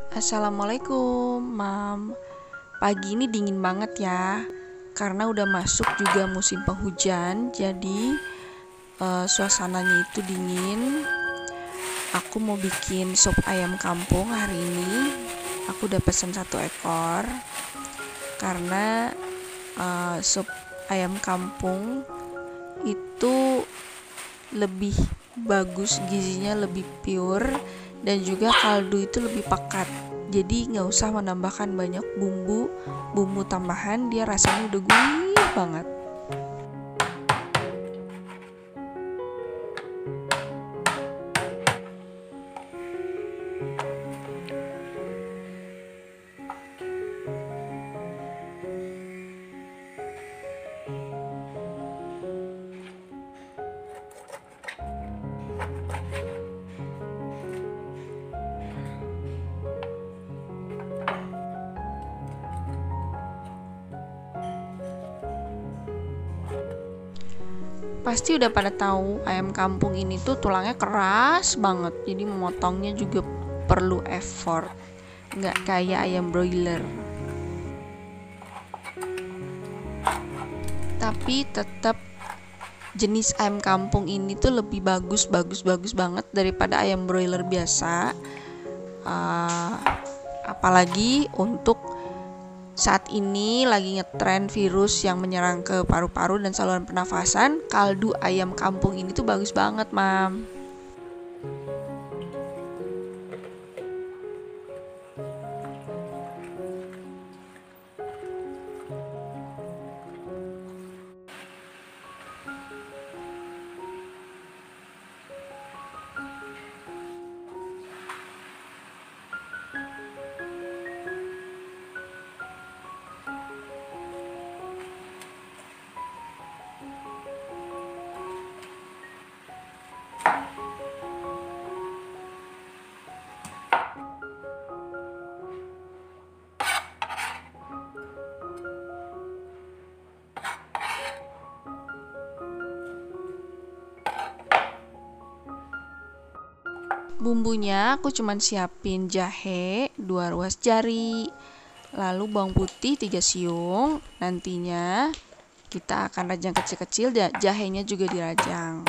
Assalamualaikum, Mam. Pagi ini dingin banget ya, karena udah masuk juga musim penghujan, jadi suasananya itu dingin. Aku mau bikin sup ayam kampung hari ini. Aku udah pesen 1 ekor, karena sup ayam kampung itu lebih bagus, gizinya lebih pure, dan juga kaldu itu lebih pekat. Jadi nggak usah menambahkan banyak bumbu tambahan, dia rasanya udah gurih banget. Pasti udah pada tahu ayam kampung ini tuh tulangnya keras banget, jadi memotongnya juga perlu effort, nggak kayak ayam broiler. Tapi tetap jenis ayam kampung ini tuh lebih bagus banget daripada ayam broiler biasa. Apalagi untuk saat ini lagi ngetren virus yang menyerang ke paru-paru dan saluran pernafasan. Kaldu ayam kampung ini tuh bagus banget, Mam. Bumbunya aku cuman siapin jahe 2 ruas jari, lalu bawang putih 3 siung. Nantinya kita akan rajang kecil-kecil, jahenya juga dirajang.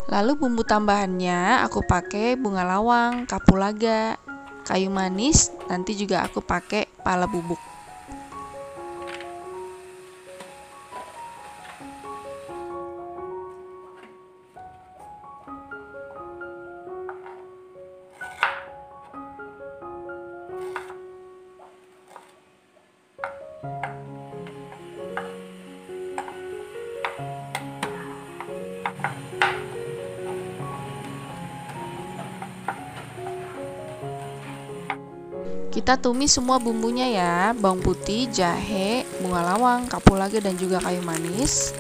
Lalu bumbu tambahannya aku pakai bunga lawang, kapulaga, kayu manis, nanti juga aku pakai pala bubuk. Kita tumis semua bumbunya ya, bawang putih, jahe, bunga lawang, kapulaga, dan juga kayu manis.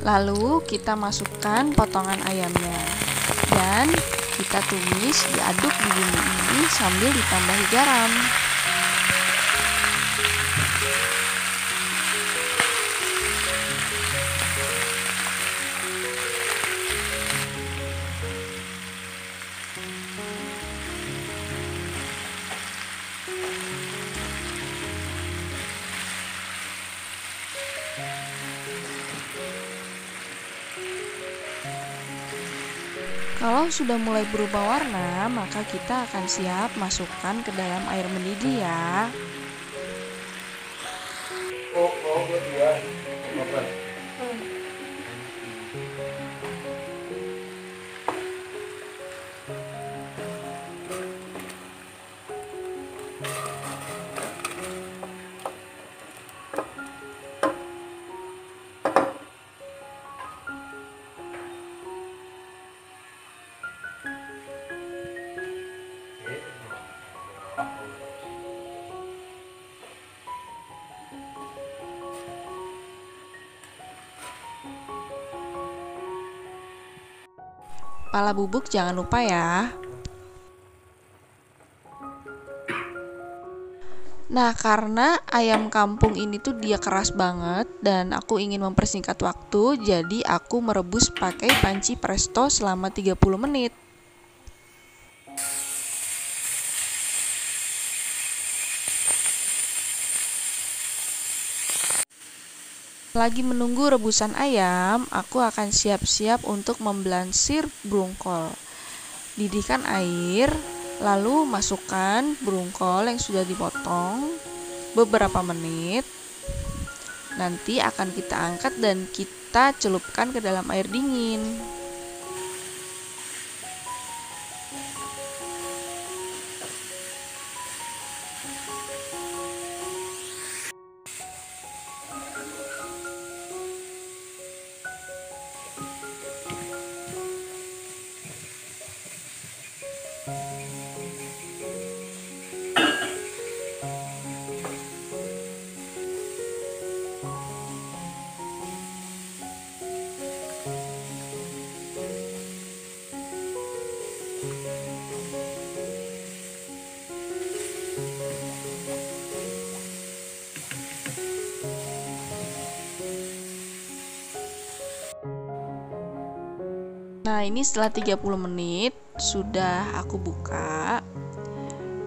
Lalu kita masukkan potongan ayamnya dan kita tumis, diaduk di bumbu ini sambil ditambahi garam. Kalau sudah mulai berubah warna, maka kita akan siap masukkan ke dalam air mendidih ya. kepala bubuk jangan lupa ya. Nah, karena ayam kampung ini tuh dia keras banget dan aku ingin mempersingkat waktu, jadi aku merebus pakai panci presto selama 30 menit. Lagi menunggu rebusan ayam, aku akan siap-siap untuk memblansir brungkol. Didihkan air, lalu masukkan brungkol yang sudah dipotong beberapa menit. Nanti akan kita angkat dan kita celupkan ke dalam air dingin. Nah, ini setelah 30 menit sudah aku buka.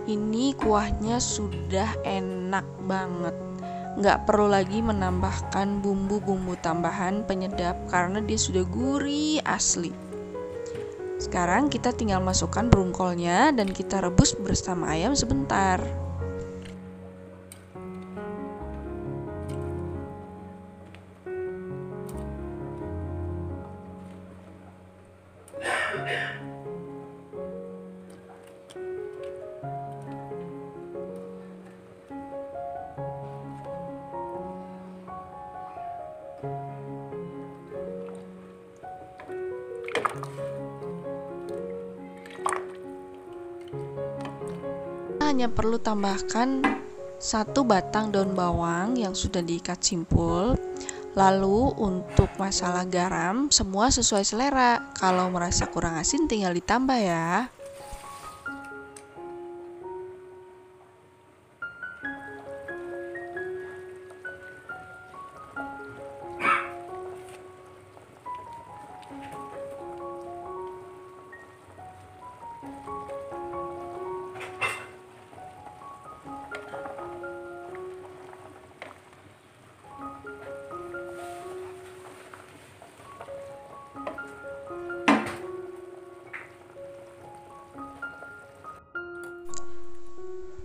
Ini kuahnya sudah enak banget. Nggak perlu lagi menambahkan bumbu-bumbu tambahan penyedap karena dia sudah gurih asli. Sekarang kita tinggal masukkan brungkolnya dan kita rebus bersama ayam sebentar. Hanya perlu tambahkan 1 batang daun bawang yang sudah diikat simpul. Lalu untuk masalah garam, semua sesuai selera. Kalau merasa kurang asin tinggal ditambah ya.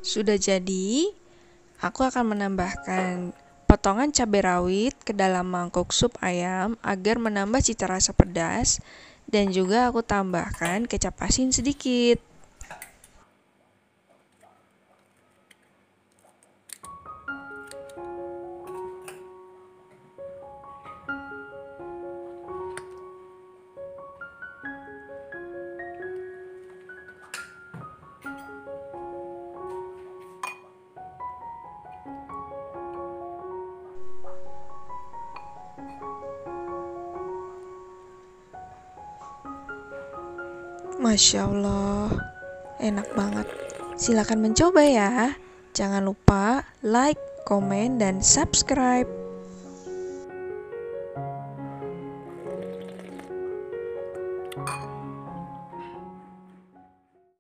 Sudah jadi, aku akan menambahkan potongan cabai rawit ke dalam mangkok sup ayam agar menambah cita rasa pedas, dan juga aku tambahkan kecap asin sedikit. Masya Allah, enak banget. Silakan mencoba ya. Jangan lupa like, komen, dan subscribe.